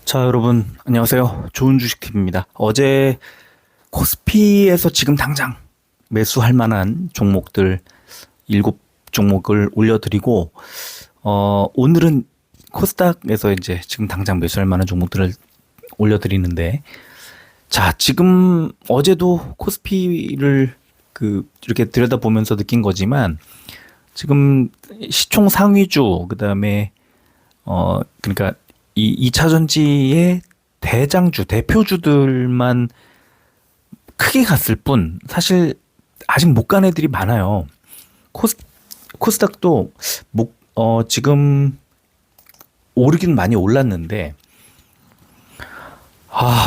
자, 여러분, 안녕하세요. 좋은 주식팁입니다. 어제 코스피에서 지금 당장 매수할 만한 종목들 7종목을 올려드리고, 오늘은 코스닥에서 이제 지금 당장 매수할 만한 종목들을 올려드리는데, 자, 지금 어제도 코스피를 이렇게 들여다보면서 느낀 거지만, 지금 시총 상위주, 그 다음에, 그러니까 이 2차전지의 대장주, 대표주들만 크게 갔을 뿐, 사실 아직 못 간 애들이 많아요. 코스닥도 지금 오르긴 많이 올랐는데,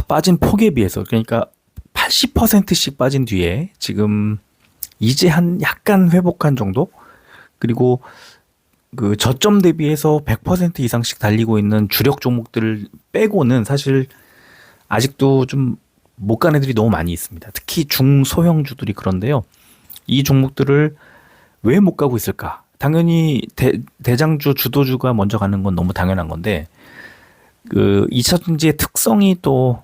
빠진 폭에 비해서, 그러니까 80%씩 빠진 뒤에 지금 이제 한 약간 회복한 정도? 그리고 그 저점 대비해서 100% 이상씩 달리고 있는 주력 종목들을 빼고는 사실 아직도 좀 못 간 애들이 너무 많이 있습니다. 특히 중소형주들이 그런데요. 이 종목들을 왜 못 가고 있을까? 당연히 대장주 주도주가 먼저 가는 건 너무 당연한 건데, 그 2차전지의 특성이 또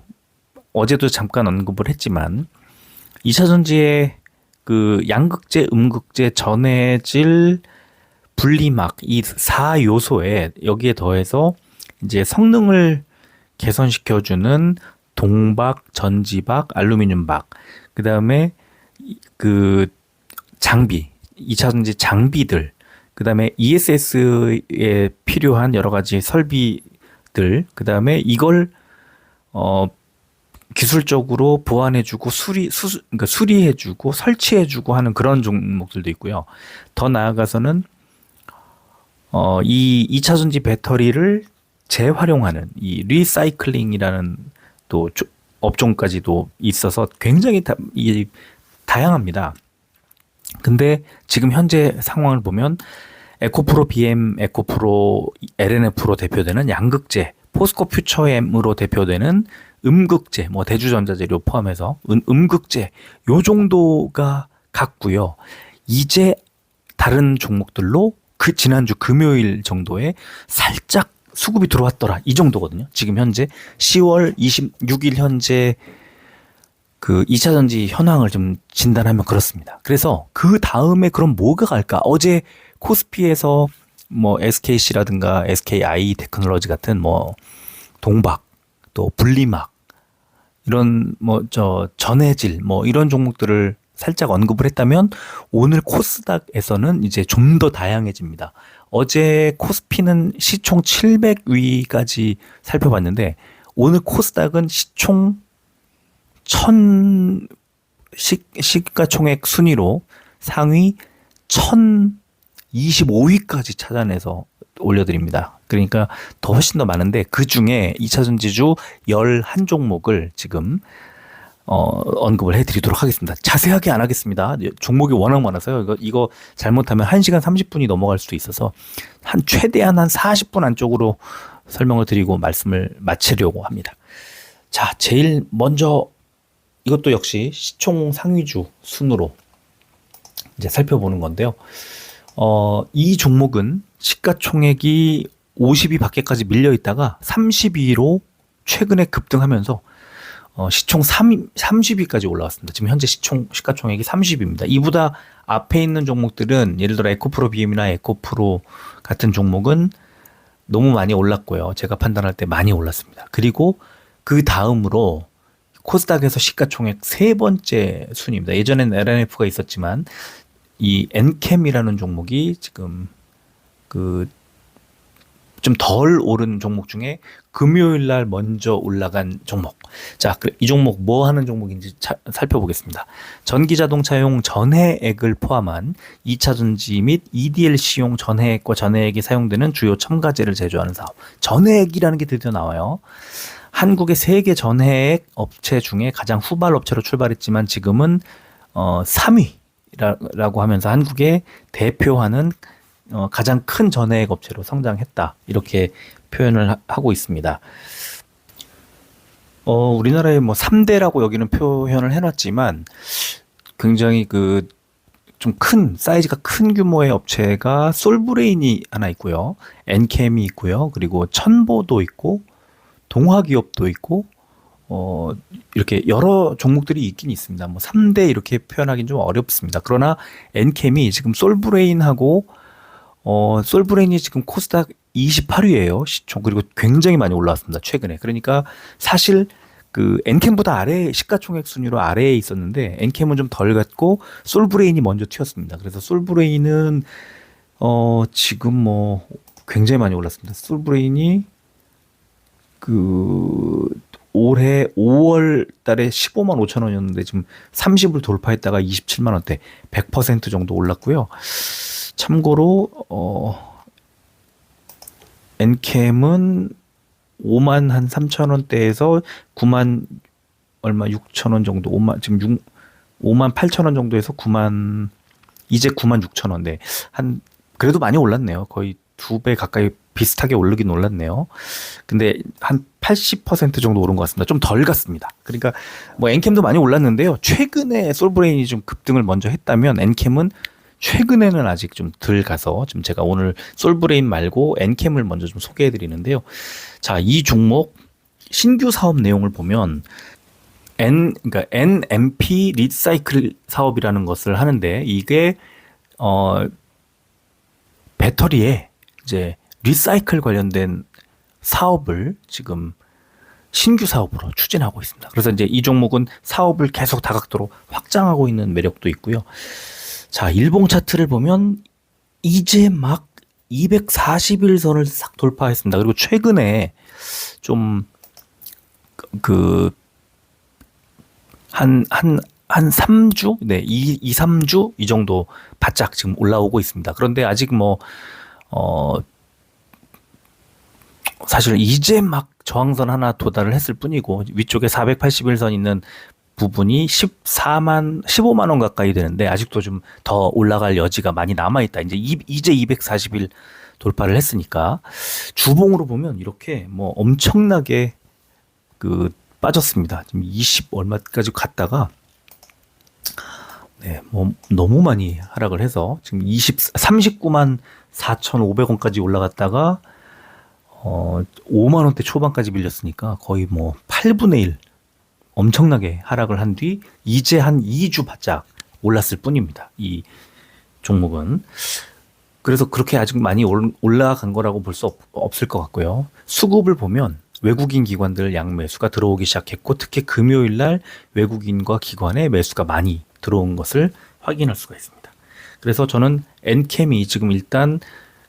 어제도 잠깐 언급을 했지만, 2차전지의 그 양극재, 음극재, 전해질, 분리막 이 4요소에 여기에 더해서 이제 성능을 개선시켜주는 동박, 전지박, 알루미늄박, 그 다음에 그 장비, 2차전지 장비들, 그 다음에 ESS에 필요한 여러 가지 설비들, 그 다음에 이걸 기술적으로 보완해주고 그러니까 수리해주고 설치해주고 하는 그런 종목들도 있고요. 더 나아가서는 이 2차전지 배터리를 재활용하는 이 리사이클링이라는 또 업종까지도 있어서 굉장히 다양합니다. 근데 지금 현재 상황을 보면 에코프로 BM, 에코프로 LNF로 대표되는 양극재, 포스코 퓨처엠으로 대표되는 음극재, 뭐 대주전자재료 포함해서 음극재 요 정도가 같고요. 이제 다른 종목들로 그 지난주 금요일 정도에 살짝 수급이 들어왔더라 이 정도거든요. 지금 현재 10월 26일 현재 그 2차전지 현황을 좀 진단하면 그렇습니다. 그래서 그 다음에 그럼 뭐가 갈까? 어제 코스피에서 뭐 SKC라든가 SKI 테크놀로지 같은 뭐 동박 또 분리막 이런 뭐 전해질 뭐 이런 종목들을 살짝 언급을 했다면 오늘 코스닥에서는 이제 좀 더 다양해집니다. 어제 코스피는 시총 700위까지 살펴봤는데 오늘 코스닥은 시총 1000 시가총액 순위로 상위 1025위까지 찾아내서 올려드립니다. 그러니까 더 훨씬 더 많은데 그 중에 2차전지주 11종목을 지금 언급을 해드리도록 하겠습니다. 자세하게 안 하겠습니다. 종목이 워낙 많아서요. 이거 잘못하면 1시간 30분이 넘어갈 수도 있어서 최대한 한 40분 안쪽으로 설명을 드리고 말씀을 마치려고 합니다. 자, 제일 먼저 이것도 역시 시총 상위주 순으로 이제 살펴보는 건데요. 이 종목은 시가총액이 50위 밖에까지 밀려 있다가 30위로 최근에 급등하면서 시총 30위까지 올라왔습니다. 지금 현재 시가총액이 30위입니다. 이보다 앞에 있는 종목들은 예를 들어 에코프로 BM이나 에코프로 같은 종목은 너무 많이 올랐고요. 제가 판단할 때 많이 올랐습니다. 그리고 그 다음으로 코스닥에서 시가총액 세 번째 순위입니다. 예전엔 LNF가 있었지만 이 엔캠이라는 종목이 지금 좀 덜 오른 종목 중에 금요일 날 먼저 올라간 종목. 자, 이 종목 뭐 하는 종목인지 살펴보겠습니다. 전기자동차용 전해액을 포함한 2차전지 및 EDLC용 전해액과 전해액이 사용되는 주요 첨가제를 제조하는 사업. 전해액이라는 게 드디어 나와요. 한국의 세계 전해액 업체 중에 가장 후발 업체로 출발했지만 지금은 3위라고 하면서 한국의 대표하는 가장 큰 전해액 업체로 성장했다. 이렇게 표현을 하고 있습니다. 우리나라의 뭐 3대라고 여기는 표현을 해놨지만 굉장히 좀 큰 사이즈가 큰 규모의 업체가 솔브레인이 하나 있고요. 엔캠이 있고요. 그리고 천보도 있고 동화 기업도 있고 이렇게 여러 종목들이 있긴 있습니다. 뭐 3대 이렇게 표현하기는 좀 어렵습니다. 그러나 엔캠이 지금 솔브레인하고 솔브레인이 지금 코스닥 28위예요. 시총. 그리고 굉장히 많이 올라왔습니다. 최근에. 그러니까 사실 그 엔캠보다 아래 시가총액 순위로 아래에 있었는데 엔캠은 좀 덜 갔고 솔브레인이 먼저 튀었습니다. 그래서 솔브레인은 지금 뭐 굉장히 많이 올랐습니다. 솔브레인이 그 올해 5월 달에 15만 5천 원이었는데 지금 30을 돌파했다가 27만 원대 100% 정도 올랐고요. 참고로 엔캠은 5만 한 3천 원대에서 9만 얼마 6천 원 정도 5만 8천 원 정도에서 9만 이제 9만 6천 원대 한 그래도 많이 올랐네요. 거의 2배 가까이 비슷하게 오르긴 올랐네요. 근데 한 80% 정도 오른 것 같습니다. 좀 덜 갔습니다. 그러니까 뭐 엔캠도 많이 올랐는데요. 최근에 솔브레인이 좀 급등을 먼저 했다면 엔캠은 최근에는 아직 좀 덜 가서 지금 제가 오늘 솔브레인 말고 엔캠을 먼저 좀 소개해 드리는데요. 자, 이 종목 신규 사업 내용을 보면 그러니까 NMP 리사이클 사업이라는 것을 하는데 이게 배터리에 이제 리사이클 관련된 사업을 지금 신규 사업으로 추진하고 있습니다. 그래서 이제 이 종목은 사업을 계속 다각도로 확장하고 있는 매력도 있고요. 자, 일봉 차트를 보면 이제 막 241선을 싹 돌파했습니다. 그리고 최근에 좀 한 3주? 네, 3주? 이 정도 바짝 지금 올라오고 있습니다. 그런데 아직 사실 이제 막 저항선 하나 도달을 했을 뿐이고, 위쪽에 481선 있는 부분이 15만 원 가까이 되는데, 아직도 좀 더 올라갈 여지가 많이 남아있다. 이제 240일 돌파를 했으니까. 주봉으로 보면 이렇게 뭐 엄청나게 빠졌습니다. 지금 20 얼마까지 갔다가 네, 뭐 너무 많이 하락을 해서 지금 39만 4,500원까지 올라갔다가 5만 원대 초반까지 밀렸으니까 거의 뭐 8분의 1 엄청나게 하락을 한 뒤 이제 한 2주 바짝 올랐을 뿐입니다. 이 종목은. 그래서 그렇게 아직 많이 올라간 거라고 볼 수 없을 것 같고요. 수급을 보면 외국인 기관들 양매수가 들어오기 시작했고 특히 금요일 날 외국인과 기관의 매수가 많이 들어온 것을 확인할 수가 있습니다. 그래서 저는 엔캠이 지금 일단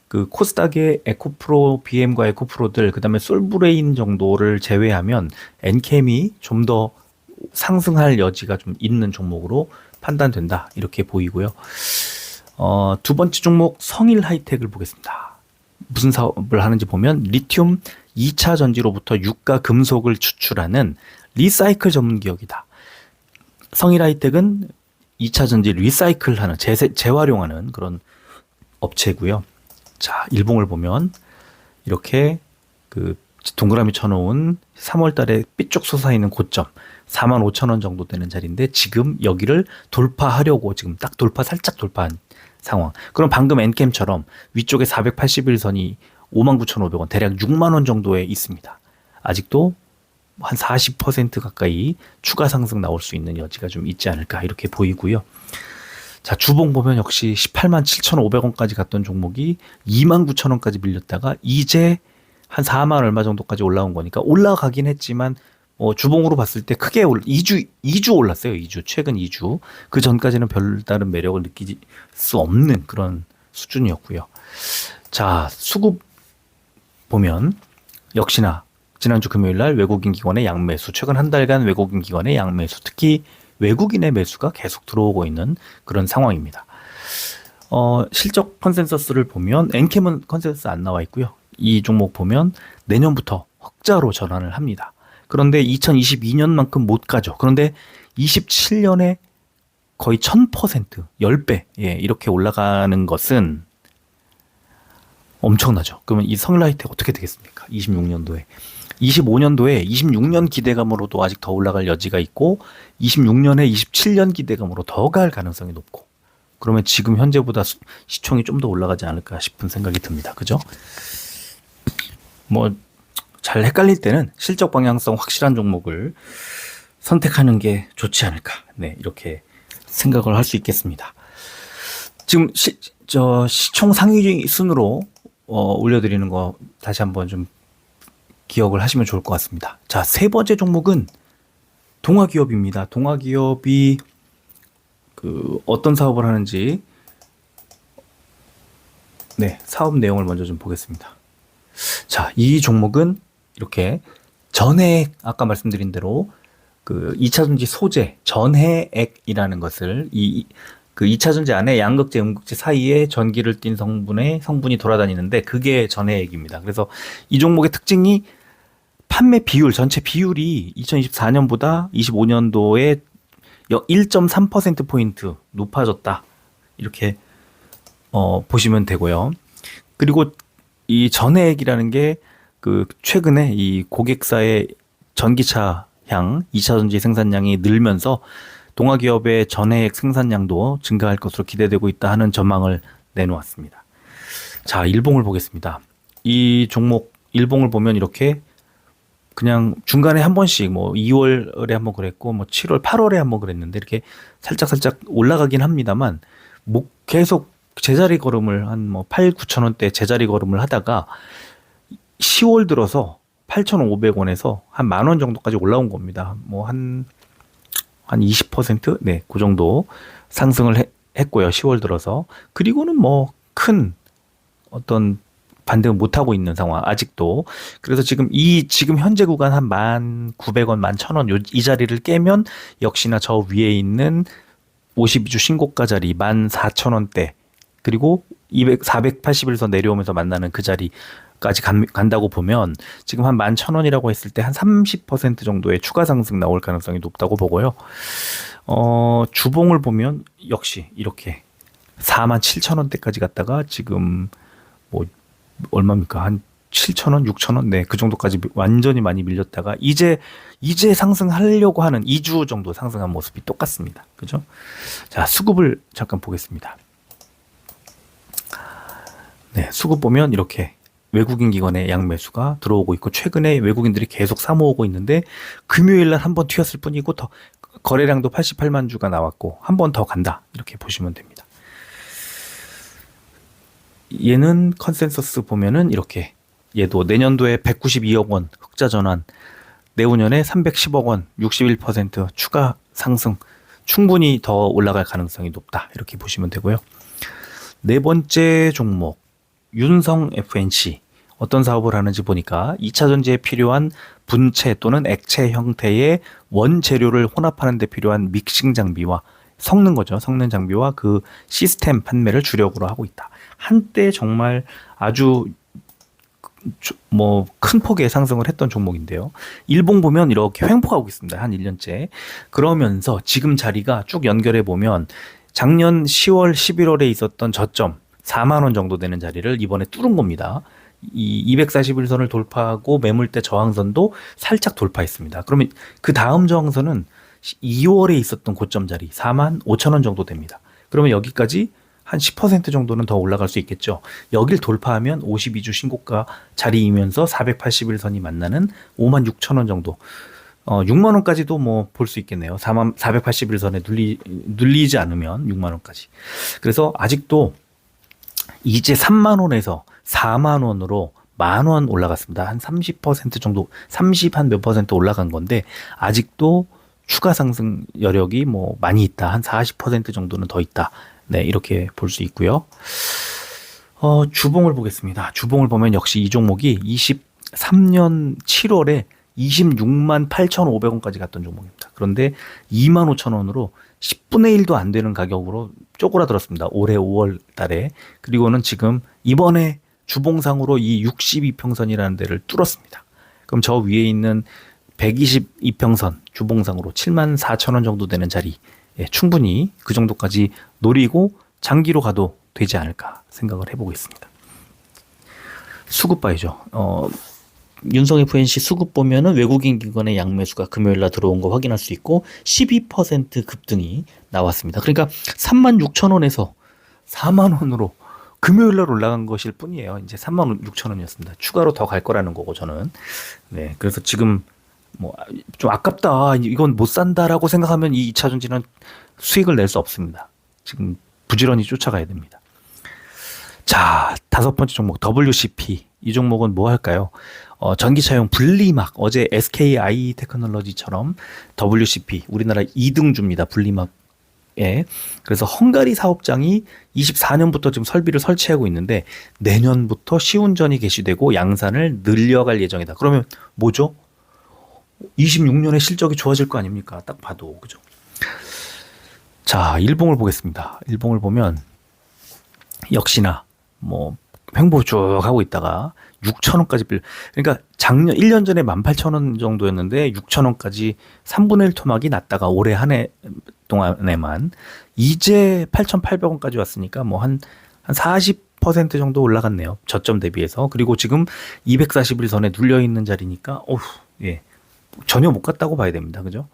그 코스닥의 에코프로, BM과 에코프로들, 그 다음에 솔브레인 정도를 제외하면 엔캠이 좀 더 상승할 여지가 좀 있는 종목으로 판단된다. 이렇게 보이고요. 두 번째 종목 성일 하이텍을 보겠습니다. 무슨 사업을 하는지 보면 리튬 2차 전지로부터 유가 금속을 추출하는 리사이클 전문 기업이다. 성일 하이텍은 2차 전지 리사이클하는 재활용하는 그런 업체고요. 자, 일봉을 보면 이렇게 동그라미 쳐놓은 3월 달에 삐쭉 솟아있는 고점 4만 5천 원 정도 되는 자리인데 지금 여기를 돌파하려고 지금 딱 살짝 돌파한 상황. 그럼 방금 엔캠처럼 위쪽에 481선이 59,500원 대략 6만 원 정도에 있습니다. 아직도 한 40% 가까이 추가 상승 나올 수 있는 여지가 좀 있지 않을까 이렇게 보이고요. 자, 주봉 보면 역시 18만 7,500원까지 갔던 종목이 2만 9천 원까지 밀렸다가 이제 한 4만 얼마 정도까지 올라온 거니까 올라가긴 했지만 주봉으로 봤을 때 크게 2주 올랐어요. 2주. 최근 2주. 그 전까지는 별다른 매력을 느끼지 수 없는 그런 수준이었고요. 자, 수급 보면 역시나 지난주 금요일 날 외국인 기관의 양매수, 최근 한 달간 외국인 기관의 양매수, 특히 외국인의 매수가 계속 들어오고 있는 그런 상황입니다. 실적 컨센서스를 보면 엔캠은 컨센서스 안 나와 있고요. 이 종목 보면 내년부터 흑자로 전환을 합니다. 그런데 2022년만큼 못 가죠. 그런데 27년에 거의 1000%, 10배 이렇게 올라가는 것은 엄청나죠. 그러면 이 성일하이텍 어떻게 되겠습니까? 26년도에. 25년도에 26년 기대감으로도 아직 더 올라갈 여지가 있고 26년에 27년 기대감으로 더 갈 가능성이 높고 그러면 지금 현재보다 시총이 좀 더 올라가지 않을까 싶은 생각이 듭니다. 그죠? 뭐 잘 헷갈릴 때는 실적 방향성 확실한 종목을 선택하는 게 좋지 않을까. 네, 이렇게 생각을 할 수 있겠습니다. 지금 시총 상위 순으로 올려드리는 거 다시 한번 좀 기억을 하시면 좋을 것 같습니다. 자, 세 번째 종목은 동아기업입니다. 동아기업이 어떤 사업을 하는지, 네, 사업 내용을 먼저 좀 보겠습니다. 자, 이 종목은 이렇게 전해액, 아까 말씀드린 대로 2차전지 소재, 전해액이라는 것을 2차전지 안에 양극재, 음극재 사이에 전기를 띤 성분이 돌아다니는데 그게 전해액입니다. 그래서 이 종목의 특징이 판매 비율, 전체 비율이 2024년보다 25년도에 1.3%포인트 높아졌다. 이렇게 보시면 되고요. 그리고 이 전해액이라는 게 최근에 이 고객사의 전기차향 2차전지 생산량이 늘면서 동아기업의 전해액 생산량도 증가할 것으로 기대되고 있다 하는 전망을 내놓았습니다. 자, 일봉을 보겠습니다. 이 종목 일봉을 보면 이렇게 그냥 중간에 한 번씩 2월에 한 번 그랬고 7월, 8월에 한 번 그랬는데 이렇게 살짝 올라가긴 합니다만 계속 제자리 걸음을 한 8, 9천 원대 제자리 걸음을 하다가 10월 들어서 8,500원에서 한 10,000원 정도까지 올라온 겁니다. 한 20%? 네, 그 정도 상승을 했고요. 10월 들어서. 그리고는 큰 어떤 반등을 못하고 있는 상황, 아직도. 그래서 지금 현재 구간 한 1,900원, 11,000원 이 자리를 깨면 역시나 저 위에 있는 52주 신고가 자리 14,000원대 그리고 481선 내려오면서 만나는 그 자리까지 간다고 보면 지금 한 11,000원이라고 했을 때 한 30% 정도의 추가 상승 나올 가능성이 높다고 보고요. 주봉을 보면 역시 이렇게 47,000원대까지 갔다가 지금 얼마입니까? 한 7,000원, 6,000원? 네, 그 정도까지 완전히 많이 밀렸다가 이제 상승하려고 하는 2주 정도 상승한 모습이 똑같습니다. 그죠? 자, 수급을 잠깐 보겠습니다. 네, 수급 보면 이렇게 외국인 기관의 양매수가 들어오고 있고 최근에 외국인들이 계속 사모으고 있는데 금요일 날 한 번 튀었을 뿐이고 더 거래량도 88만 주가 나왔고 한 번 더 간다. 이렇게 보시면 됩니다. 얘는 컨센서스 보면은 이렇게 얘도 내년도에 192억 원 흑자 전환, 내후년에 310억 원 61% 추가 상승, 충분히 더 올라갈 가능성이 높다. 이렇게 보시면 되고요. 네 번째 종목 윤성 FNC 어떤 사업을 하는지 보니까 2차 전지에 필요한 분체 또는 액체 형태의 원재료를 혼합하는 데 필요한 믹싱 장비와 섞는 장비와 그 시스템 판매를 주력으로 하고 있다. 한때 정말 아주 큰 폭의 상승을 했던 종목인데요. 일봉 보면 이렇게 횡보하고 있습니다. 한 1년째. 그러면서 지금 자리가 쭉 연결해 보면 작년 10월, 11월에 있었던 저점 4만 원 정도 되는 자리를 이번에 뚫은 겁니다. 이 241선을 돌파하고 매물대 저항선도 살짝 돌파했습니다. 그러면 그 다음 저항선은 2월에 있었던 고점 자리 4만 5천 원 정도 됩니다. 그러면 여기까지 한 10% 정도는 더 올라갈 수 있겠죠. 여길 돌파하면 52주 신고가 자리이면서 481선이 만나는 5만 6천 원 정도. 6만 원까지도 볼 수 있겠네요. 481선에 눌리지 않으면 6만 원까지. 그래서 아직도 이제 3만 원에서 4만 원으로 10,000원 올라갔습니다. 한 30% 정도, 30 한 몇 퍼센트 올라간 건데 아직도 추가 상승 여력이 많이 있다. 한 40% 정도는 더 있다. 네, 이렇게 볼 수 있고요. 주봉을 보겠습니다. 주봉을 보면 역시 이 종목이 23년 7월에 26만 8,500원까지 갔던 종목입니다. 그런데 2만 5천 원으로 10분의 1도 안 되는 가격으로 쪼그라들었습니다. 올해 5월 달에. 그리고는 지금 이번에 주봉상으로 이 62평선이라는 데를 뚫었습니다. 그럼 저 위에 있는 122평선 주봉상으로 7만 4천 원 정도 되는 자리 충분히 그 정도까지 노리고 장기로 가도 되지 않을까 생각을 해보고 있습니다. 수급 봐야죠. 윤성 FNC 수급 보면은 외국인 기관의 양매수가 금요일날 들어온 거 확인할 수 있고 12% 급등이 나왔습니다. 그러니까 36,000원에서 4만 원으로 금요일 날 올라간 것일 뿐이에요. 이제 36,000원이었습니다. 추가로 더 갈 거라는 거고 저는. 네. 그래서 지금 뭐 좀 아깝다. 이건 못 산다라고 생각하면 이 2차전지는 수익을 낼 수 없습니다. 지금 부지런히 쫓아가야 됩니다. 자, 다섯 번째 종목 WCP. 이 종목은 뭐 할까요? 전기차용 분리막. 어제 SKI 테크놀로지처럼 WCP 우리나라 2등주입니다. 분리막에. 그래서 헝가리 사업장이 24년부터 지금 설비를 설치하고 있는데 내년부터 시운전이 개시되고 양산을 늘려갈 예정이다. 그러면 뭐죠? 26년에 실적이 좋아질 거 아닙니까? 딱 봐도 그죠? 자, 일봉을 보겠습니다. 일봉을 보면 역시나 뭐 횡보 쭉 하고 있다가 6,000원까지 그러니까 작년 1년 전에 18,000원 정도였는데 6,000원까지 3분의 1 토막이 났다가 올해 한 해 동안에만 이제 8,800원까지 왔으니까 뭐 한 40% 정도 올라갔네요. 저점 대비해서. 그리고 지금 240일 선에 눌려 있는 자리니까 어휴, 예. 전혀 못 갔다고 봐야 됩니다. 그죠?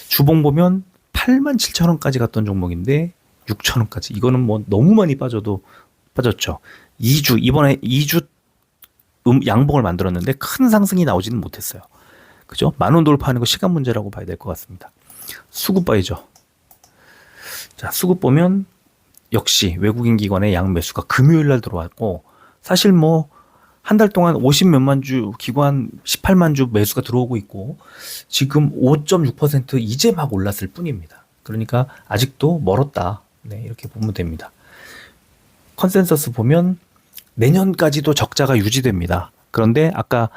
주봉 보면 87,000원까지 갔던 종목인데 6,000원까지. 이거는 뭐 너무 많이 빠졌죠. 2주, 이번에 2주 양봉을 만들었는데 큰 상승이 나오지는 못했어요. 그죠? 10,000원 돌파하는 거 시간 문제라고 봐야 될 것 같습니다. 수급 봐야죠. 자, 수급 보면 역시 외국인 기관의 양 매수가 금요일 날 들어왔고 사실 뭐 한 달 동안 50 몇만 주 기관 18만 주 매수가 들어오고 있고 지금 5.6% 이제 막 올랐을 뿐입니다. 그러니까 아직도 멀었다. 네, 이렇게 보면 됩니다. 컨센서스 보면 내년까지도 적자가 유지됩니다. 그런데 아까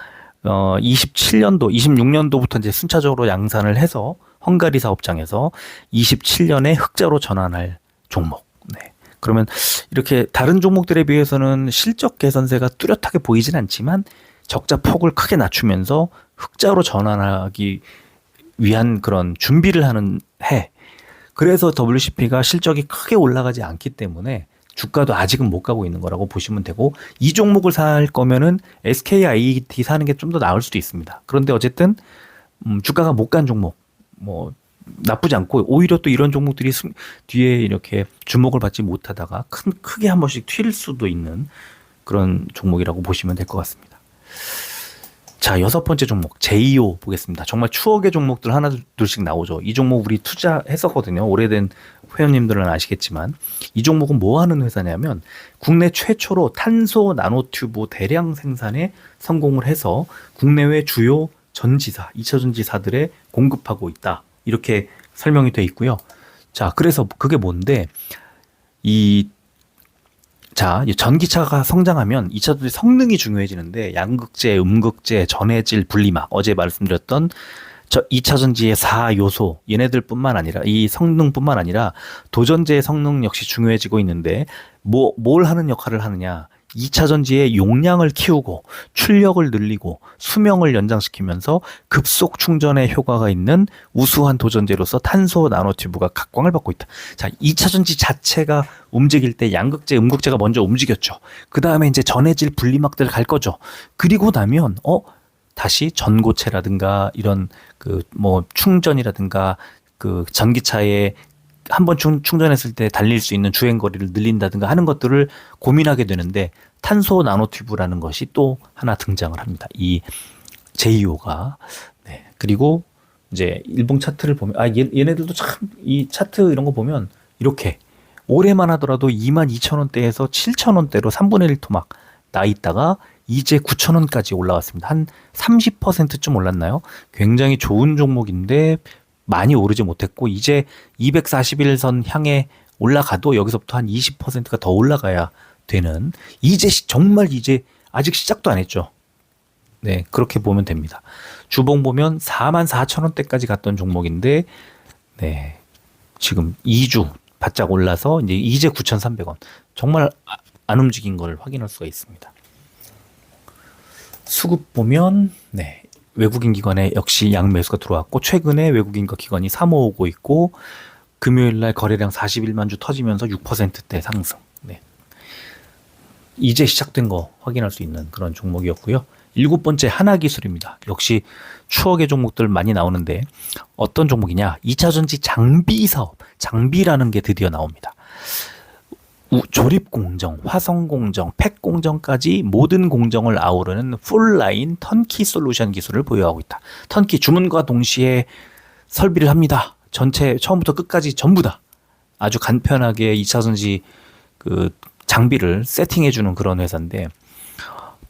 27년도, 26년도부터 이제 순차적으로 양산을 해서 헝가리 사업장에서 27년에 흑자로 전환할 종목. 네. 그러면 이렇게 다른 종목들에 비해서는 실적 개선세가 뚜렷하게 보이진 않지만 적자 폭을 크게 낮추면서 흑자로 전환하기 위한 그런 준비를 하는 해. 그래서 WCP가 실적이 크게 올라가지 않기 때문에 주가도 아직은 못 가고 있는 거라고 보시면 되고 이 종목을 살 거면은 SKIT 사는 게 좀 더 나을 수도 있습니다. 그런데 어쨌든 주가가 못 간 종목 뭐 나쁘지 않고 오히려 또 이런 종목들이 뒤에 이렇게 주목을 받지 못하다가 크게 한 번씩 튈 수도 있는 그런 종목이라고 보시면 될 것 같습니다. 자, 여섯 번째 종목 제이오 보겠습니다. 정말 추억의 종목들 하나 둘씩 나오죠. 이 종목 우리 투자했었거든요. 오래된 회원님들은 아시겠지만 이 종목은 뭐 하는 회사냐면 국내 최초로 탄소 나노튜브 대량 생산에 성공을 해서 국내외 주요 전지사, 2차 전지사들에 공급하고 있다. 이렇게 설명이 돼 있고요. 자, 그래서 그게 뭔데 이 전기차가 성장하면 2차 전지 성능이 중요해지는데 양극재, 음극재, 전해질, 분리막 어제 말씀드렸던 2차 전지의 4요소 얘네들뿐만 아니라 이 성능뿐만 아니라 도전제의 성능 역시 중요해지고 있는데 뭘 하는 역할을 하느냐 2차 전지의 용량을 키우고 출력을 늘리고 수명을 연장시키면서 급속 충전에 효과가 있는 우수한 도전제로서 탄소 나노튜브가 각광을 받고 있다. 자, 2차 전지 자체가 움직일 때 양극재, 음극재가 먼저 움직였죠. 그 다음에 이제 전해질 분리막들 갈 거죠. 그리고 나면 다시 전고체라든가 이런 그 뭐 충전이라든가 그 전기차에 한번 충전했을 때 달릴 수 있는 주행 거리를 늘린다든가 하는 것들을 고민하게 되는데 탄소 나노튜브라는 것이 또 하나 등장을 합니다. 이 제이오가. 네. 그리고 이제 일봉 차트를 보면 얘네들도 참 이 차트 이런 거 보면 이렇게 올해만 하더라도 22,000원대에서 7,000원대로 3분의 1 토막 나 있다가 이제 9,000원까지 올라왔습니다. 한 30%쯤 올랐나요? 굉장히 좋은 종목인데 많이 오르지 못했고 이제 241선 향해 올라가도 여기서부터 한 20%가 더 올라가야 되는 정말 이제 아직 시작도 안 했죠. 네, 그렇게 보면 됩니다. 주봉 보면 44,000원대까지 갔던 종목인데 네, 지금 2주 바짝 올라서 이제 9,300원. 정말 안 움직인 걸 확인할 수가 있습니다. 수급 보면 네, 외국인 기관에 역시 양매수가 들어왔고 최근에 외국인과 기관이 사모으고 있고 금요일날 거래량 41만 주 터지면서 6%대 상승. 네. 이제 시작된 거 확인할 수 있는 그런 종목이었고요. 일곱 번째 하나기술입니다. 역시 추억의 종목들 많이 나오는데 어떤 종목이냐? 2차 전지 장비 사업, 장비라는 게 드디어 나옵니다. 조립 공정, 화성 공정, 팩 공정까지 모든 공정을 아우르는 풀라인 턴키 솔루션 기술을 보유하고 있다. 턴키 주문과 동시에 설비를 합니다. 전체 처음부터 끝까지 전부 다 아주 간편하게 2차 전지 그 장비를 세팅해 주는 그런 회사인데,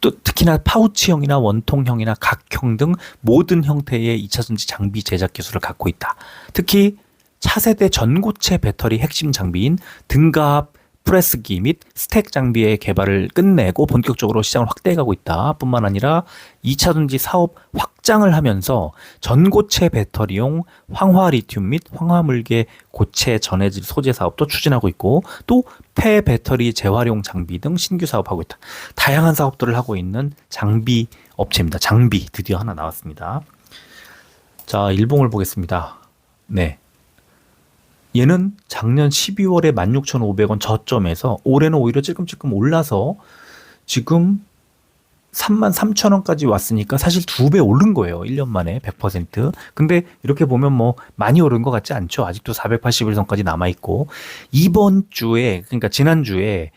또 특히나 파우치형이나 원통형이나 각형 등 모든 형태의 2차 전지 장비 제작 기술을 갖고 있다. 특히 차세대 전고체 배터리 핵심 장비인 등가압 프레스기 및 스택 장비의 개발을 끝내고 본격적으로 시장을 확대해가고 있다. 뿐만 아니라 2차 전지 사업 확장을 하면서 전고체 배터리용 황화 리튬 및 황화물계 고체 전해질 소재 사업도 추진하고 있고, 또 폐배터리 재활용 장비 등 신규 사업하고 있다. 다양한 사업들을 하고 있는 장비 업체입니다. 장비 드디어 하나 나왔습니다. 자, 일봉을 보겠습니다. 네. 얘는 작년 12월에 16,500원 저점에서 올해는 오히려 찔끔찔끔 올라서 지금 33,000원까지 왔으니까 사실 2배 오른 거예요. 1년 만에 100%. 근데 이렇게 보면 뭐 많이 오른 것 같지 않죠. 아직도 481선까지 남아있고, 이번 주에, 그러니까 지난주에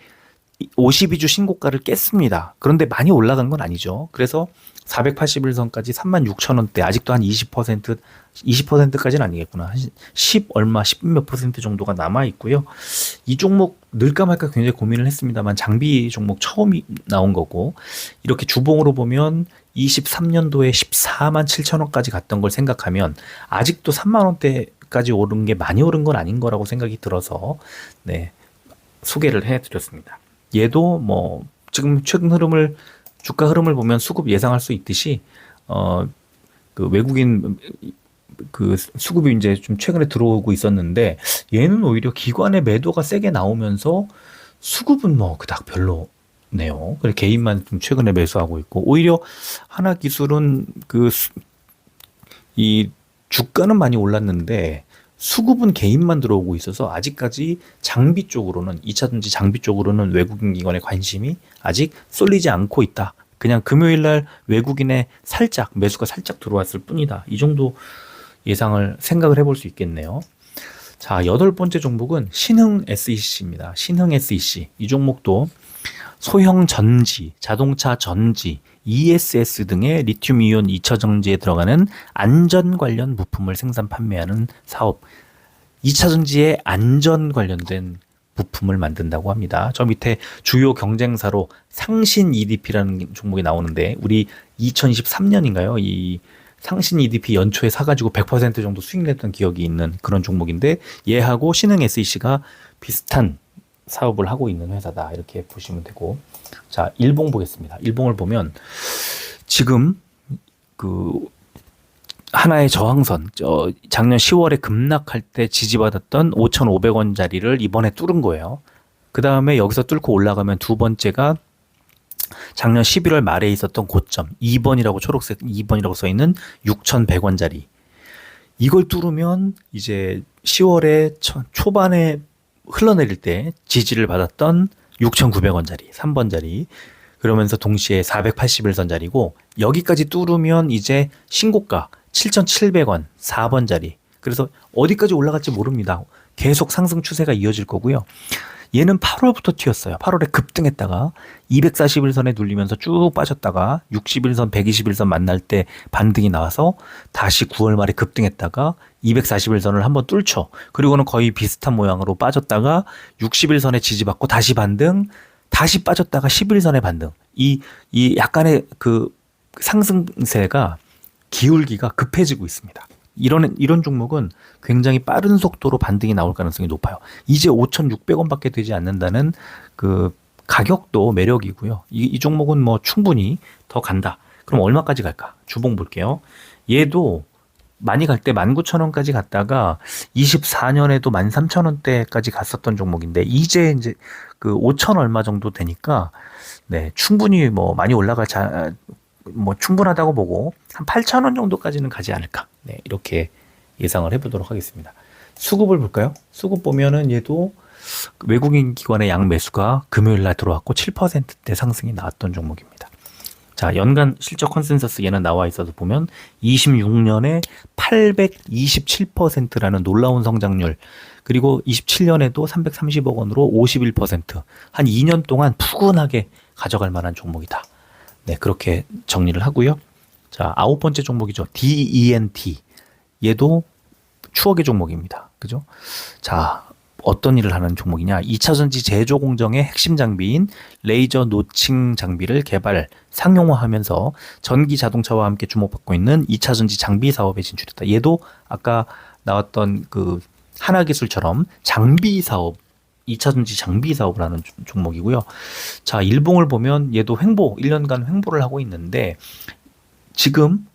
52주 신고가를 깼습니다. 그런데 많이 올라간 건 아니죠. 그래서 481선까지 36,000원대, 아직도 한 20%까지는 아니겠구나. 한 10 얼마, 10 몇 퍼센트 정도가 남아 있고요. 이 종목 늘까 말까 굉장히 고민을 했습니다만, 장비 종목 처음 나온 거고, 이렇게 주봉으로 보면 23년도에 14만 7천원까지 갔던 걸 생각하면 아직도 3만 원대까지 오른 게 많이 오른 건 아닌 거라고 생각이 들어서, 네, 소개를 해드렸습니다. 얘도 뭐 지금 최근 흐름을, 주가 흐름을 보면 수급 예상할 수 있듯이 그 외국인 그 수급이 이제 좀 최근에 들어오고 있었는데, 얘는 오히려 기관의 매도가 세게 나오면서 수급은 뭐 그닥 별로네요. 그래서 개인만 좀 최근에 매수하고 있고, 오히려 하나기술은 이 주가는 많이 올랐는데 수급은 개인만 들어오고 있어서 아직까지 장비 쪽으로는, 2차 전지 장비 쪽으로는 외국인 기관의 관심이 아직 쏠리지 않고 있다. 그냥 금요일 날 외국인의 살짝 매수가 살짝 들어왔을 뿐이다. 이 정도 예상을 생각을 해볼 수 있겠네요. 자, 8번째 종목은 신흥 SEC입니다. 신흥 SEC. 이 종목도 소형 전지, 자동차 전지, ESS 등의 리튬이온 2차 전지에 들어가는 안전 관련 부품을 생산 판매하는 사업. 2차 전지의 안전 관련된 부품을 만든다고 합니다. 저 밑에 주요 경쟁사로 상신 EDP라는 종목이 나오는데, 우리 2023년인가요? 이 상신 EDP 연초에 사가지고 100% 정도 수익 냈던 기억이 있는 그런 종목인데, 얘하고 신흥 SEC가 비슷한 사업을 하고 있는 회사다. 이렇게 보시면 되고. 자, 일봉 보겠습니다. 일봉을 보면 지금 하나의 저항선, 작년 10월에 급락할 때 지지받았던 5,500원짜리를 이번에 뚫은 거예요. 그 다음에 여기서 뚫고 올라가면 두 번째가 작년 11월 말에 있었던 고점 2번이라고, 초록색 2번이라고 써있는 6,100원짜리. 이걸 뚫으면 이제 10월에 초반에 흘러내릴 때 지지를 받았던 6,900원짜리 3번짜리, 그러면서 동시에 481선짜리고, 여기까지 뚫으면 이제 신고가 7,700원 4번짜리. 그래서 어디까지 올라갈지 모릅니다. 계속 상승 추세가 이어질 거고요. 얘는 8월부터 튀었어요. 8월에 급등했다가 241선에 눌리면서 쭉 빠졌다가 61선, 121선 만날 때 반등이 나와서 다시 9월 말에 급등했다가 241선을 한번 뚫죠. 그리고는 거의 비슷한 모양으로 빠졌다가 61선에 지지받고 다시 반등, 다시 빠졌다가 11선에 반등. 이 약간의 그 상승세가 기울기가 급해지고 있습니다. 이런 종목은 굉장히 빠른 속도로 반등이 나올 가능성이 높아요. 이제 5,600원밖에 되지 않는다는 그 가격도 매력이고요. 이 종목은 뭐 충분히 더 간다. 그럼 얼마까지 갈까? 주봉 볼게요. 얘도 많이 갈 때 19,000원까지 갔다가 24년에도 13,000원대까지 갔었던 종목인데, 이제 그 5,000 얼마 정도 되니까, 네, 충분히 뭐 많이 올라갈 뭐 충분하다고 보고 한 8,000원 정도까지는 가지 않을까. 네, 이렇게 예상을 해보도록 하겠습니다. 수급을 볼까요? 수급 보면은 얘도 외국인 기관의 양 매수가 금요일 날 들어왔고 7%대 상승이 나왔던 종목입니다. 자, 연간 실적 컨센서스 얘는 나와 있어서 보면 26년에 827%라는 놀라운 성장률, 그리고 27년에도 330억 원으로 51%, 한 2년 동안 푸근하게 가져갈 만한 종목이다. 네, 그렇게 정리를 하고요. 자, 9번째 종목이죠. DENT. 얘도 추억의 종목입니다. 그죠? 자, 어떤 일을 하는 종목이냐? 2차전지 제조 공정의 핵심 장비인 레이저 노칭 장비를 개발, 상용화하면서 전기 자동차와 함께 주목받고 있는 2차전지 장비 사업에 진출했다. 얘도 아까 나왔던 그 하나기술처럼 장비 사업, 2차전지 장비 사업을 하는 종목이고요. 자, 일봉을 보면 얘도 횡보, 1년간 횡보를 하고 있는데 지금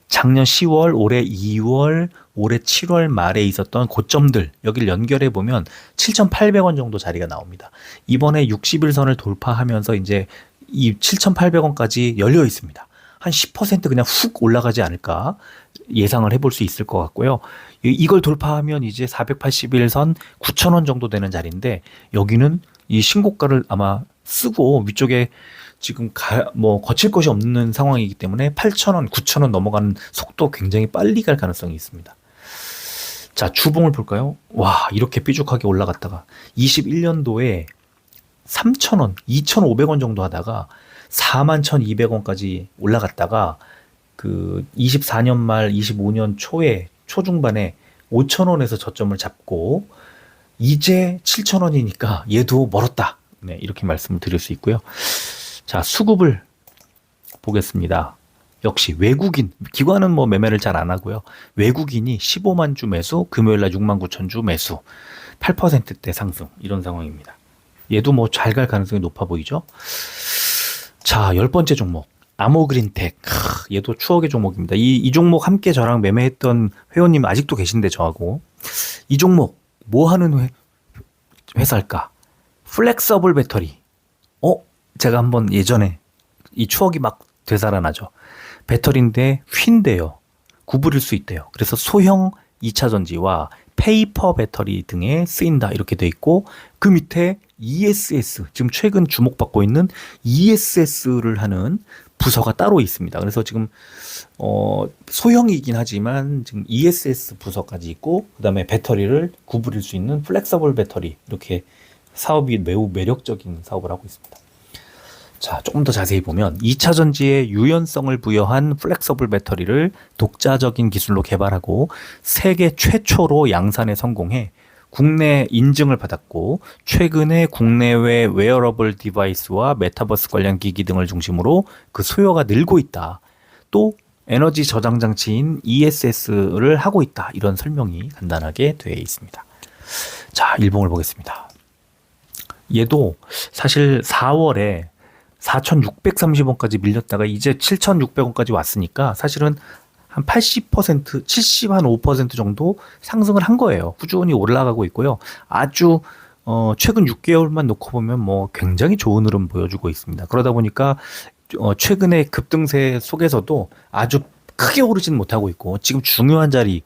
작년 10월, 올해 2월, 올해 7월 말에 있었던 고점들 여기를 연결해 보면 7,800원 정도 자리가 나옵니다. 이번에 60일선을 돌파하면서 이제 이 7,800원까지 열려 있습니다. 한 10% 그냥 훅 올라가지 않을까 예상을 해볼 수 있을 것 같고요. 이걸 돌파하면 이제 481선 9,000원 정도 되는 자리인데 여기는 이 신고가를 아마 쓰고 위쪽에 지금 거칠 것이 없는 상황이기 때문에 8,000원, 9,000원 넘어가는 속도 굉장히 빨리 갈 가능성이 있습니다. 자, 주봉을 볼까요? 와, 이렇게 삐죽하게 올라갔다가 21년도에 3,000원, 2,500원 정도 하다가 41,200원까지 올라갔다가 그 24년 말 25년 초에 초중반에 5,000원에서 저점을 잡고 이제 7,000원이니까 얘도 멀었다. 네, 이렇게 말씀을 드릴 수 있고요. 자, 수급을 보겠습니다. 역시 외국인, 기관은 뭐 매매를 잘 안 하고요. 외국인이 15만 주 매수, 금요일날 6만 9천 주 매수, 8%대 상승, 이런 상황입니다. 얘도 뭐 잘 갈 가능성이 높아 보이죠? 자, 10번째 종목, 아모그린텍. 얘도 추억의 종목입니다. 이 종목 함께 저랑 매매했던 회원님 아직도 계신데 저하고. 이 종목 뭐 하는 회사일까? 플렉서블 배터리. 제가 한번 예전에 이 추억이 막 되살아나죠. 배터리인데 휜대요. 구부릴 수 있대요. 그래서 소형 2차 전지와 페이퍼 배터리 등에 쓰인다 이렇게 돼 있고 그 밑에 ESS, 지금 최근 주목받고 있는 ESS를 하는 부서가 따로 있습니다. 그래서 지금 소형이긴 하지만 지금 ESS 부서까지 있고 그다음에 배터리를 구부릴 수 있는 플렉서블 배터리, 이렇게 사업이 매우 매력적인 사업을 하고 있습니다. 자, 조금 더 자세히 보면 2차 전지에 유연성을 부여한 플렉서블 배터리를 독자적인 기술로 개발하고 세계 최초로 양산에 성공해 국내 인증을 받았고 최근에 국내외 웨어러블 디바이스와 메타버스 관련 기기 등을 중심으로 그 수요가 늘고 있다. 또 에너지 저장 장치인 ESS를 하고 있다. 이런 설명이 간단하게 되어 있습니다. 자, 일봉을 보겠습니다. 얘도 사실 4월에 4,630원까지 밀렸다가 이제 7,600원까지 왔으니까 사실은 한 80%, 75% 정도 상승을 한 거예요. 꾸준히 올라가고 있고요. 아주 최근 6개월만 놓고 보면 뭐 굉장히 좋은 흐름 보여주고 있습니다. 그러다 보니까 최근의 급등세 속에서도 아주 크게 오르지는 못하고 있고 지금 중요한 자리,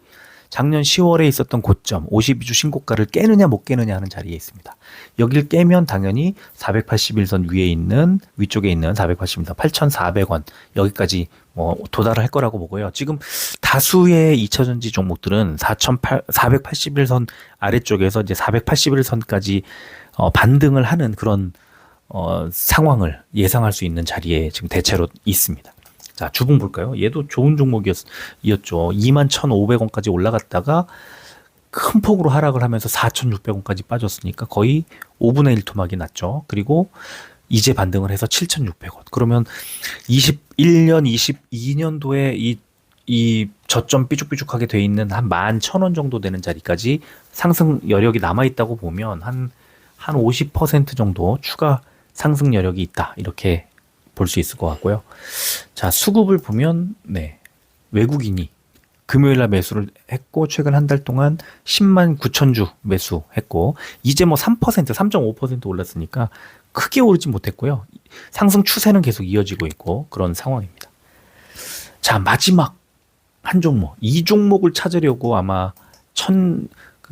작년 10월에 있었던 고점 52주 신고가를 깨느냐 못 깨느냐 하는 자리에 있습니다. 여기를 깨면 당연히 481선 위에 있는 위쪽에 있는 480m 8,400원 여기까지 뭐 도달을 할 거라고 보고요. 지금 다수의 2차전지 종목들은 481선 아래쪽에서 이제 481선까지 반등을 하는 그런 상황을 예상할 수 있는 자리에 지금 대체로 있습니다. 자, 주봉 볼까요? 얘도 좋은 종목이었죠. 21,500원까지 올라갔다가 큰 폭으로 하락을 하면서 4,600원까지 빠졌으니까 거의 5분의 1 토막이 났죠. 그리고 이제 반등을 해서 7,600원. 그러면 21년, 22년도에 이 저점 삐죽삐죽하게 돼 있는 한 11,000원 정도 되는 자리까지 상승 여력이 남아있다고 보면 한 50% 정도 추가 상승 여력이 있다. 이렇게 볼 수 있을 것 같고요. 자, 수급을 보면 외국인이 금요일날 매수를 했고 최근 한 달 동안 10만 9천 주 매수했고 이제 뭐 3%, 3.5% 올랐으니까 크게 오르지 못했고요. 상승 추세는 계속 이어지고 있고 그런 상황입니다. 자, 마지막 한 종목, 이 종목을 찾으려고 아마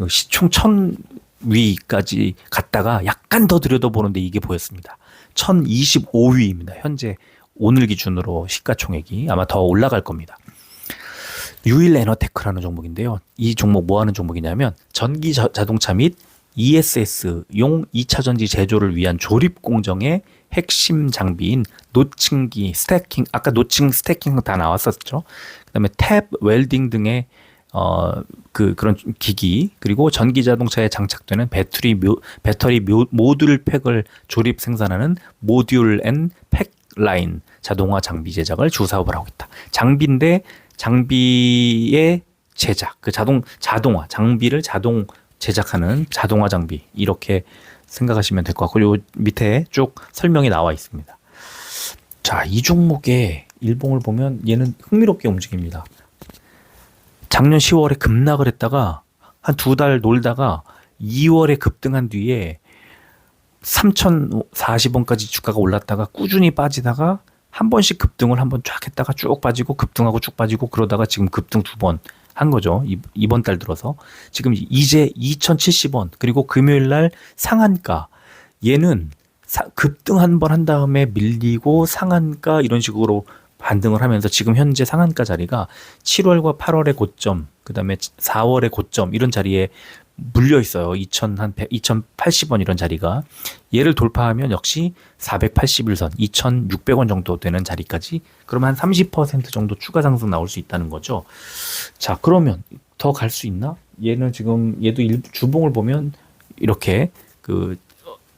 시총 1,000위까지 갔다가 약간 더 들여다보는데 이게 보였습니다. 1025위입니다. 현재 오늘 기준으로 시가총액이 아마 더 올라갈 겁니다. 유일 에너테크라는 종목인데요. 이 종목 뭐 하는 종목이냐면 전기 자동차 및 ESS용 2차 전지 제조를 위한 조립 공정의 핵심 장비인 노층기, 스태킹, 아까 노층 스태킹 다 나왔었죠. 그다음에 탭, 웰딩 등의 그런 기기, 그리고 전기 자동차에 장착되는 배터리 모듈 팩을 조립 생산하는 모듈 앤 팩 라인 자동화 장비 제작을 주 사업을 하고 있다. 장비인데 장비의 제작, 그 자동화 장비를 제작하는 자동화 장비, 이렇게 생각하시면 될 것 같고, 요 밑에 쭉 설명이 나와 있습니다. 자, 이 종목의 일봉을 보면 얘는 흥미롭게 움직입니다. 작년 10월에 급락을 했다가 한 2달 놀다가 2월에 급등한 뒤에 3,040원까지 주가가 올랐다가 꾸준히 빠지다가 한 번씩 급등을 한번 쫙 했다가 쭉 빠지고 급등하고 쭉 빠지고, 그러다가 지금 급등 2번 한 거죠. 이번 달 들어서 지금 이제 2,070원, 그리고 금요일 날 상한가, 얘는 급등 한 번 한 다음에 밀리고 상한가, 이런 식으로 반등을 하면서 지금 현재 상한가 자리가 7월과 8월의 고점, 그 다음에 4월의 고점, 이런 자리에 물려 있어요. 2,080원 이런 자리가. 얘를 돌파하면 역시 481선, 2,600원 정도 되는 자리까지, 그러면 한 30% 정도 추가 상승 나올 수 있다는 거죠. 자, 그러면 더 갈 수 있나? 얘는 지금, 얘도 주봉을 보면 이렇게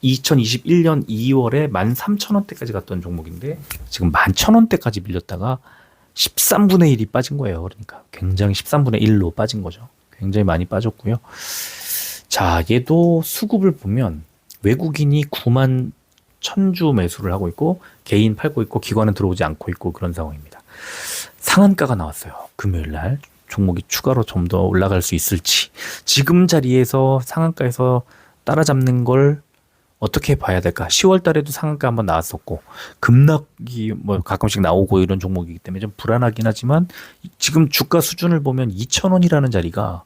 2021년 2월에 13,000원대까지 갔던 종목인데 지금 11,000원대까지 밀렸다가 13분의 1이 빠진 거예요. 그러니까 굉장히 13분의 1로 빠진 거죠. 굉장히 많이 빠졌고요. 자, 얘도 수급을 보면 외국인이 9만 1,000주 매수를 하고 있고 개인 팔고 있고 기관은 들어오지 않고 있고, 그런 상황입니다. 상한가가 나왔어요. 금요일 날 종목이 추가로 좀 더 올라갈 수 있을지, 지금 자리에서 상한가에서 따라잡는 걸 어떻게 봐야 될까? 10월 달에도 상한가 한번 나왔었고 급락이 뭐 가끔씩 나오고 이런 종목이기 때문에 좀 불안하긴 하지만, 지금 주가 수준을 보면 2,000원이라는 자리가,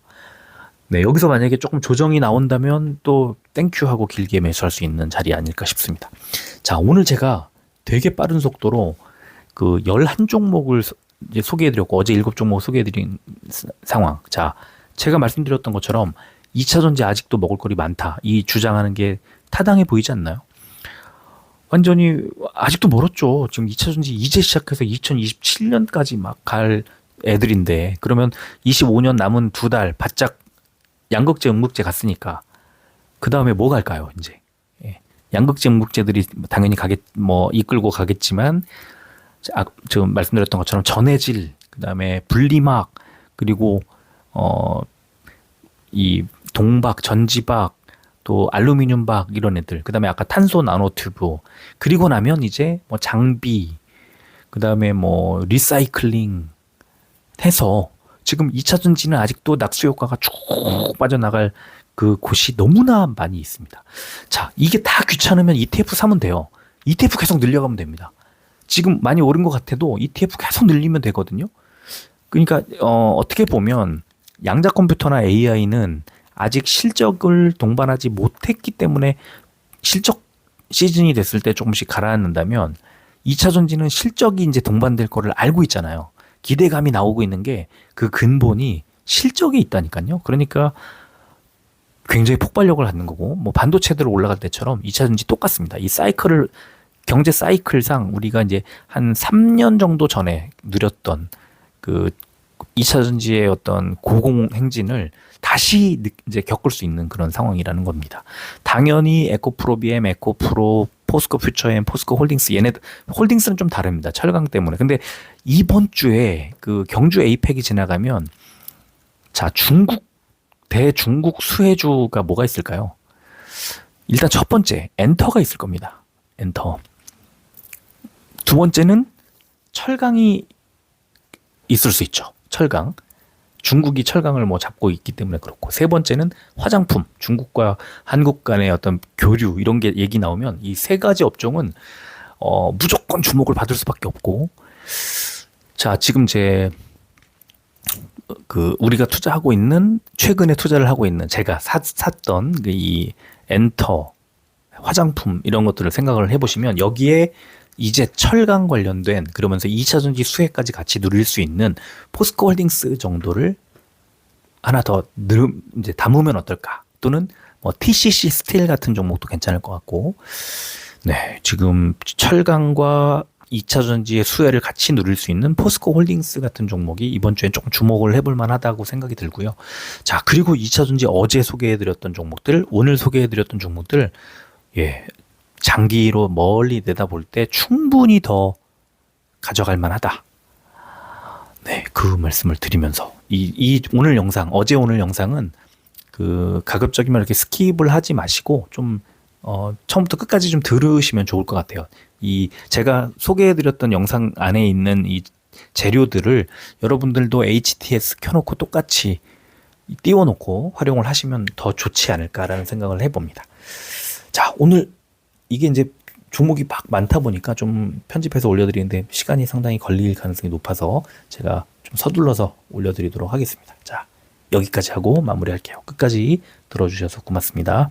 네, 여기서 만약에 조금 조정이 나온다면 또 땡큐 하고 길게 매수할 수 있는 자리 아닐까 싶습니다. 자, 오늘 제가 되게 빠른 속도로 11종목을 이제 소개해드렸고 어제 7종목 소개해드린 상황. 자, 제가 말씀드렸던 것처럼 2차 전지 아직도 먹을 거리 많다, 이 주장하는 게 타당해 보이지 않나요? 완전히 아직도 멀었죠. 지금 2차 전지 이제 시작해서 2027년까지 막 갈 애들인데, 그러면 25년 남은 2달 바짝 양극재, 음극재 갔으니까 그 다음에 뭐 갈까요? 이제 양극재, 음극재들이 당연히 이끌고 가겠지만, 지금 말씀드렸던 것처럼 전해질, 그 다음에 분리막, 그리고 이 동박, 전지박, 또 알루미늄박, 이런 애들, 그 다음에 아까 탄소 나노튜브, 그리고 나면 이제 뭐 장비, 그 다음에 뭐 리사이클링 해서 지금 2차 전지는 아직도 낙수 효과가 쭉 빠져나갈 그 곳이 너무나 많이 있습니다. 자, 이게 다 귀찮으면 ETF 사면 돼요. ETF 계속 늘려가면 됩니다. 지금 많이 오른 것 같아도 ETF 계속 늘리면 되거든요. 그러니까 어떻게 보면 양자 컴퓨터나 AI는 아직 실적을 동반하지 못했기 때문에 실적 시즌이 됐을 때 조금씩 가라앉는다면, 2차 전지는 실적이 이제 동반될 거를 알고 있잖아요. 기대감이 나오고 있는 게 그 근본이 실적에 있다니까요. 그러니까 굉장히 폭발력을 갖는 거고, 뭐 반도체들 올라갈 때처럼 2차 전지 똑같습니다. 이 사이클을, 경제 사이클상 우리가 이제 한 3년 정도 전에 누렸던 그 2차 전지의 어떤 고공행진을 다시 이제 겪을 수 있는 그런 상황이라는 겁니다. 당연히 에코프로비엠, 에코프로, 포스코 퓨처엠, 포스코 홀딩스, 얘네 홀딩스는 좀 다릅니다. 철강 때문에. 근데 이번 주에 그 경주 에이펙이 지나가면, 자, 대중국 수혜주가 뭐가 있을까요? 일단 첫 번째 엔터가 있을 겁니다. 엔터. 두 번째는 철강이 있을 수 있죠. 철강. 중국이 철강을 뭐 잡고 있기 때문에 그렇고, 세 번째는 화장품, 중국과 한국 간의 어떤 교류, 이런 게 얘기 나오면 이 세 가지 업종은 무조건 주목을 받을 수밖에 없고, 자, 지금 우리가 투자하고 있는, 최근에 투자를 하고 있는, 제가 샀던 이 엔터, 화장품 이런 것들을 생각을 해보시면 여기에 이제 철강 관련된 그러면서 2차전지 수혜까지 같이 누릴 수 있는 포스코 홀딩스 정도를 하나 더 이제 담으면 어떨까? 또는 뭐 TCC 스틸 같은 종목도 괜찮을 것 같고, 네, 지금 철강과 2차 전지의 수혜를 같이 누릴 수 있는 포스코 홀딩스 같은 종목이 이번 주엔 조금 주목을 해볼 만하다고 생각이 들고요. 자, 그리고 2차 전지 어제 소개해드렸던 종목들, 오늘 소개해드렸던 종목들, 예, 장기로 멀리 내다볼 때 충분히 더 가져갈 만하다. 네, 그 말씀을 드리면서 이 오늘 영상, 어제 오늘 영상은 그 가급적이면 이렇게 스킵을 하지 마시고 좀 처음부터 끝까지 좀 들으시면 좋을 것 같아요. 이 제가 소개해드렸던 영상 안에 있는 이 재료들을 여러분들도 HTS 켜놓고 똑같이 띄워놓고 활용을 하시면 더 좋지 않을까라는 생각을 해봅니다. 자, 오늘 이게 이제 종목이 막 많다 보니까 좀 편집해서 올려드리는데 시간이 상당히 걸릴 가능성이 높아서 제가 좀 서둘러서 올려드리도록 하겠습니다. 자, 여기까지 하고 마무리할게요. 끝까지 들어주셔서 고맙습니다.